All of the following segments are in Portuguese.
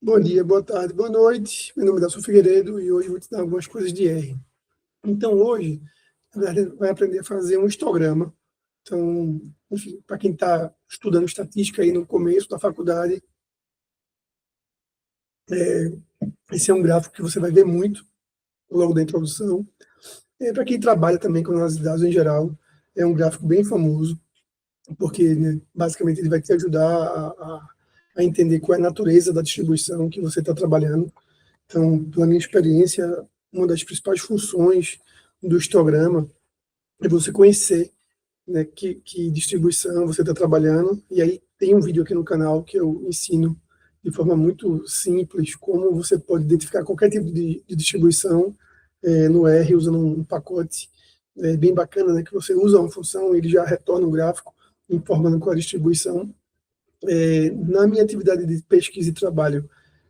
Bom dia, boa tarde, boa noite. Meu nome é Delson Figueiredo e hoje vou te dar algumas coisas de R. Então, hoje, a gente vai aprender a fazer um histograma. Então, enfim, para quem está estudando estatística aí no começo da faculdade, esse é um gráfico que você vai ver muito logo da introdução. Para quem trabalha também com análise de dados em geral, é um gráfico bem famoso, porque, né, basicamente, ele vai te ajudar a entender qual é a natureza da distribuição que você está trabalhando. Então, pela minha experiência, uma das principais funções do histograma é você conhecer, né, que distribuição você está trabalhando. E aí tem um vídeo aqui no canal que eu ensino de forma muito simples como você pode identificar qualquer tipo de distribuição no R usando um pacote bem bacana, né, que você usa uma função e ele já retorna um gráfico informando qual é a distribuição. Na minha atividade de pesquisa e trabalho,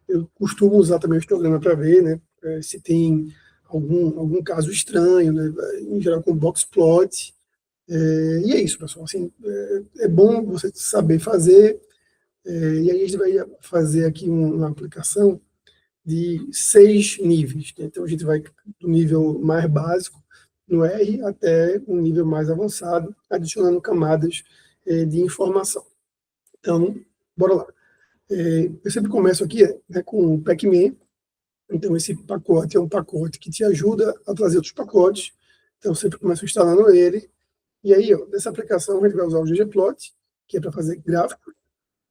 eu costumo usar também o histograma para ver, né, se tem algum caso estranho, né, em geral com boxplot. E é isso, pessoal. Assim, é bom você saber fazer. E aí a gente vai fazer aqui uma aplicação de 6 níveis, né? Então a gente vai do nível mais básico no R até um nível mais avançado, adicionando camadas de informação. Então, bora lá. Eu sempre começo aqui, né, com o Pacman. Então, esse pacote é um pacote que te ajuda a trazer outros pacotes. Então, eu sempre começo instalando ele. E aí, ó, nessa aplicação, a gente vai usar o ggplot, que é para fazer gráfico.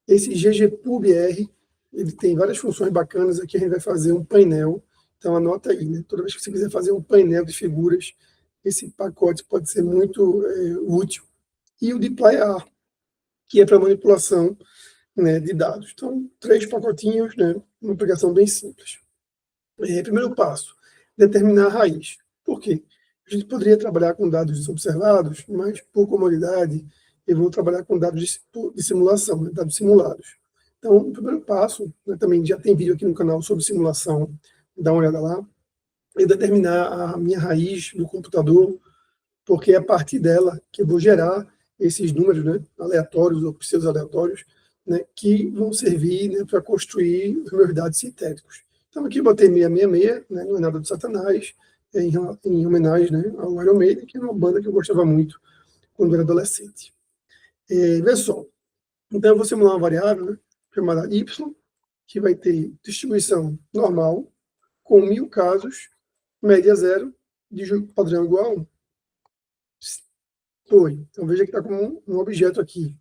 Esse ggpubr, ele tem várias funções bacanas. Aqui a gente vai fazer um painel. Então, anota aí, né? Toda vez que você quiser fazer um painel de figuras, esse pacote pode ser muito útil. E o dplyr, que é para manipulação, né, de dados. Então, 3 pacotinhos, né, uma aplicação bem simples. Primeiro passo, determinar a raiz. Por quê? A gente poderia trabalhar com dados desobservados, mas, por comodidade, eu vou trabalhar com dados de simulação, né, dados simulados. Então, o primeiro passo, né, também já tem vídeo aqui no canal sobre simulação, dá uma olhada lá, é determinar a minha raiz do computador, porque é a partir dela que eu vou gerar esses números, né, aleatórios ou pseudo-aleatórios, né, que vão servir, né, para construir os meus dados sintéticos. Então, aqui eu botei 666, né, não é nada do Satanás, em homenagem, né, ao Iron Maiden, que é uma banda que eu gostava muito quando era adolescente. Vê só, então eu vou simular uma variável, né, chamada y, que vai ter distribuição normal, com 1000 casos, média zero, de padrão igual a 1. Foi. Então, veja que está como um objeto aqui.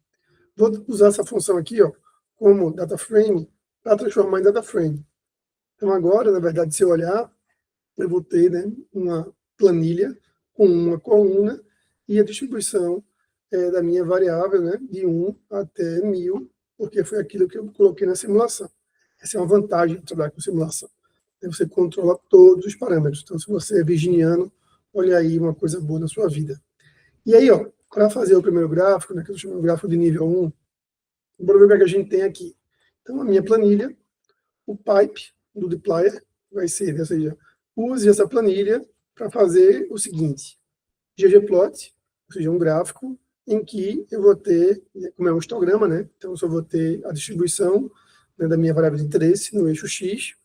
Vou usar essa função aqui, ó, como DataFrame, para transformar em DataFrame. Então, agora, na verdade, se eu olhar, eu vou ter, né, uma planilha com uma coluna e a distribuição da minha variável, né, de 1 até 1000, porque foi aquilo que eu coloquei na simulação. Essa é uma vantagem de trabalhar com simulação. Você controla todos os parâmetros. Então, se você é virginiano, olha aí uma coisa boa na sua vida. E aí, ó, para fazer o primeiro gráfico, né, que eu chamo de gráfico de nível 1, bora ver o que a gente tem aqui. Então, a minha planilha, o pipe do dplyr vai ser, ou seja, use essa planilha para fazer o seguinte: ggplot, ou seja, um gráfico em que eu vou ter, como é um histograma, né, então eu só vou ter a distribuição, né, da minha variável de interesse no eixo x.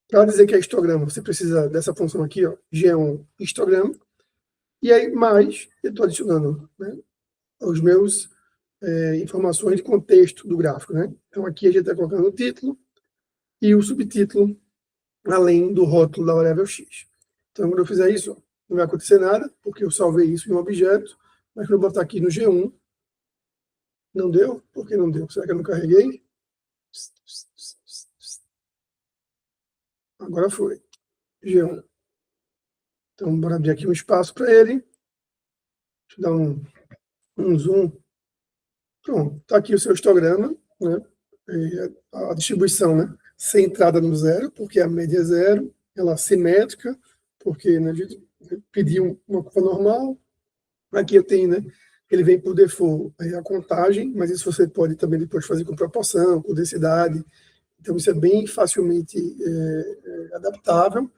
Para dizer que é histograma, você precisa dessa função aqui, ó, g1 histograma, e aí mais eu estou adicionando, né, os meus informações de contexto do gráfico, né? Então aqui a gente está colocando o título e o subtítulo, além do rótulo da variável x. Então, quando eu fizer isso, não vai acontecer nada, porque eu salvei isso em um objeto, mas quando eu botar aqui no G1, não deu? Por que não deu? Será que eu não carreguei? Agora foi. G1. Então, bora abrir aqui um espaço para ele. Deixa eu dar um zoom. Pronto, está aqui o seu histograma, né? A distribuição, né, centrada no zero, porque a média é zero, ela é simétrica, porque, né, a gente pediu uma curva normal. Aqui eu tenho, né, ele vem por default a contagem, mas isso você pode também depois fazer com proporção, com densidade. Então isso é bem facilmente adaptável.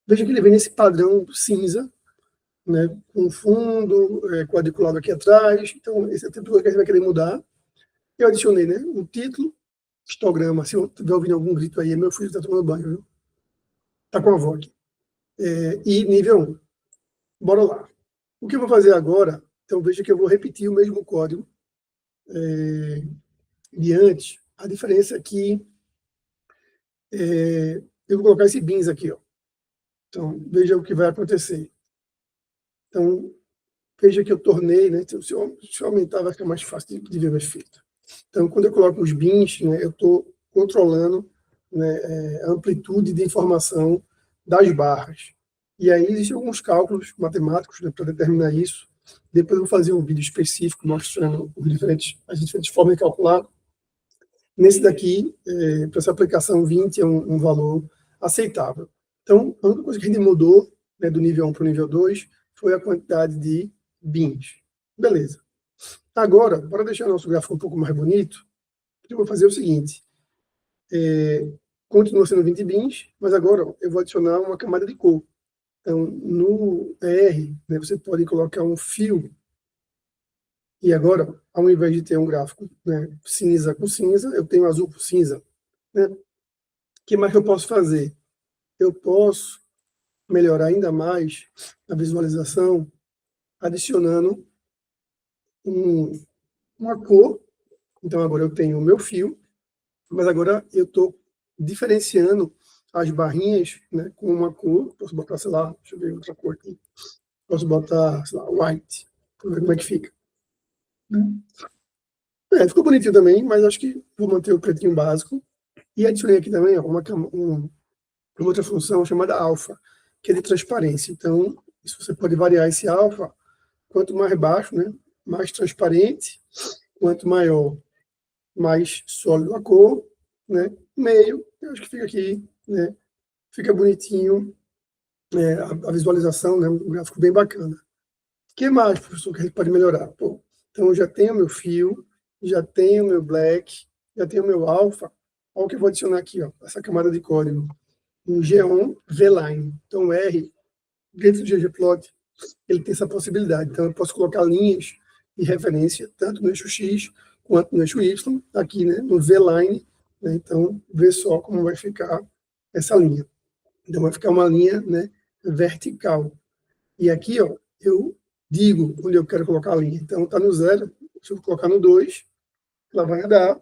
Veja que ele vem nesse padrão cinza, né, com fundo quadriculado aqui atrás. Então esse é o tipo de coisa que a gente vai querer mudar. Eu adicionei, né, o título, histograma. Se eu estiver ouvindo algum grito aí, meu filho está tomando banho, viu? Está com a avó aqui. E nível 1. Bora lá. O que eu vou fazer agora, então veja que eu vou repetir o mesmo código de antes. A diferença é que eu vou colocar esse bins aqui, ó. Então, veja o que vai acontecer. Então, veja que eu tornei, né? Então, se eu aumentar, vai ficar mais fácil de ver o efeito. Então, quando eu coloco os bins, né, eu estou controlando, né, a amplitude de informação das barras. E aí existem alguns cálculos matemáticos, né, para determinar isso. Depois eu vou fazer um vídeo específico mostrando as diferentes formas de calcular. Nesse daqui, para essa aplicação 20 é um valor aceitável. Então, a única coisa que a gente mudou, né, do nível 1 para o nível 2 foi a quantidade de bins. Beleza. Agora, para deixar o nosso gráfico um pouco mais bonito, eu vou fazer o seguinte. Continua sendo 20 bins, mas agora eu vou adicionar uma camada de cor. Então, no R, né, você pode colocar um fio. E agora, ao invés de ter um gráfico, né, cinza com cinza, eu tenho azul com cinza. Né? O que mais eu posso fazer? Eu posso melhorar ainda mais a visualização adicionando uma cor. Então, agora eu tenho o meu fio, mas agora eu estou diferenciando as barrinhas, né, com uma cor. Posso botar, sei lá, deixa eu ver outra cor aqui. Posso botar, sei lá, white, para ver como é que fica. Ficou bonitinho também, mas acho que vou manter o pretinho básico. E adicionei aqui também ó, uma outra função chamada alfa, que é de transparência. Então, isso você pode variar esse alfa, quanto mais baixo, né, mais transparente, quanto maior, mais sólido a cor, né, meio, eu acho que fica aqui, né, fica bonitinho, a visualização, né, um gráfico bem bacana. O que mais, professor, que a gente pode melhorar? Pô, então, eu já tenho meu fio, já tenho meu black, já tenho meu alfa. Olha o que eu vou adicionar aqui, ó, essa camada de código. Um G1 V-Line. Então, R, dentro do ggplot, ele tem essa possibilidade. Então, eu posso colocar linhas de referência, tanto no eixo X quanto no eixo Y, aqui, né, no V-Line. Né, então, vê só como vai ficar essa linha. Então, vai ficar uma linha, né, vertical. E aqui, ó, eu digo onde eu quero colocar a linha. Então, está no 0, se eu colocar no 2, ela vai dar.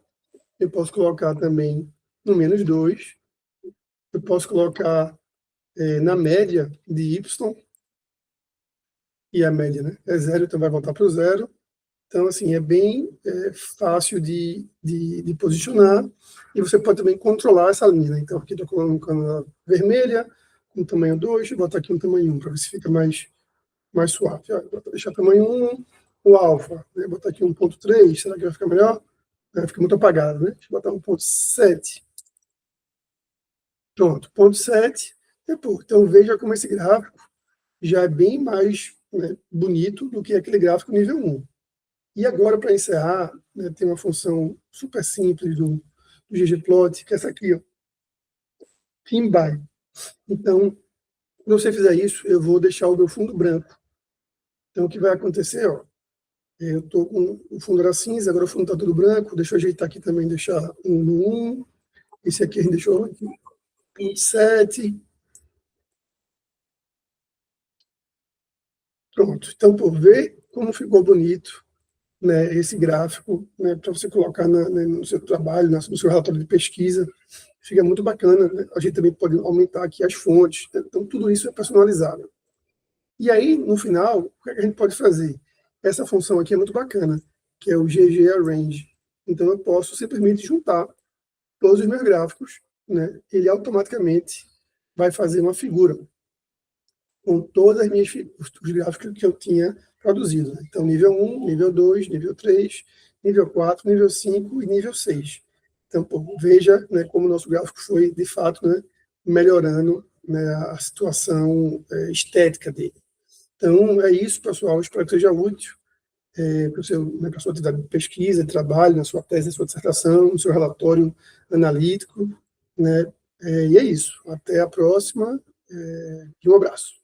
Eu posso colocar também no menos 2. Eu posso colocar na média de y, e a média, né, é 0, então vai voltar para o 0. Então, assim, é bem fácil de posicionar, e você pode também controlar essa linha. Né? Então, aqui estou colocando a vermelha, com tamanho 2, vou botar aqui um tamanho 1, para ver se fica mais suave. Vou deixar tamanho 1, o alfa, né? Botar aqui 1.3, será que vai ficar melhor? Fica muito apagado, né? Deixa eu botar 1.7. Pronto, 0.7. Então, veja como esse gráfico já é bem mais, né, bonito do que aquele gráfico nível 1. E agora, para encerrar, né, tem uma função super simples do ggplot, que é essa aqui, ó, thin by. Então, quando você fizer isso, eu vou deixar o meu fundo branco. Então, o que vai acontecer, ó, eu estou com o fundo era cinza, agora o fundo está tudo branco. Deixa eu ajeitar aqui também, deixar um no 1. Esse aqui a gente deixou aqui, 7. Pronto. Então, por ver como ficou bonito, né, esse gráfico, né, para você colocar no seu trabalho, no seu relatório de pesquisa, fica muito bacana. Né? A gente também pode aumentar aqui as fontes. Né? Então, tudo isso é personalizado. E aí, no final, o que a gente pode fazer? Essa função aqui é muito bacana, que é o ggArrange. Então, eu posso simplesmente juntar todos os meus gráficos, né? Ele automaticamente vai fazer uma figura com todas as minhas os gráficos que eu tinha produzido. Né? Então, nível 1, nível 2, nível 3, nível 4, nível 5 e nível 6. Então, veja, né, como o nosso gráfico foi, de fato, né, melhorando, né, a situação estética dele. Então, é isso, pessoal. Espero que seja útil para a sua atividade de pesquisa, de trabalho, na sua tese, na sua dissertação, no seu relatório analítico. Né? E é isso. Até a próxima. E um abraço.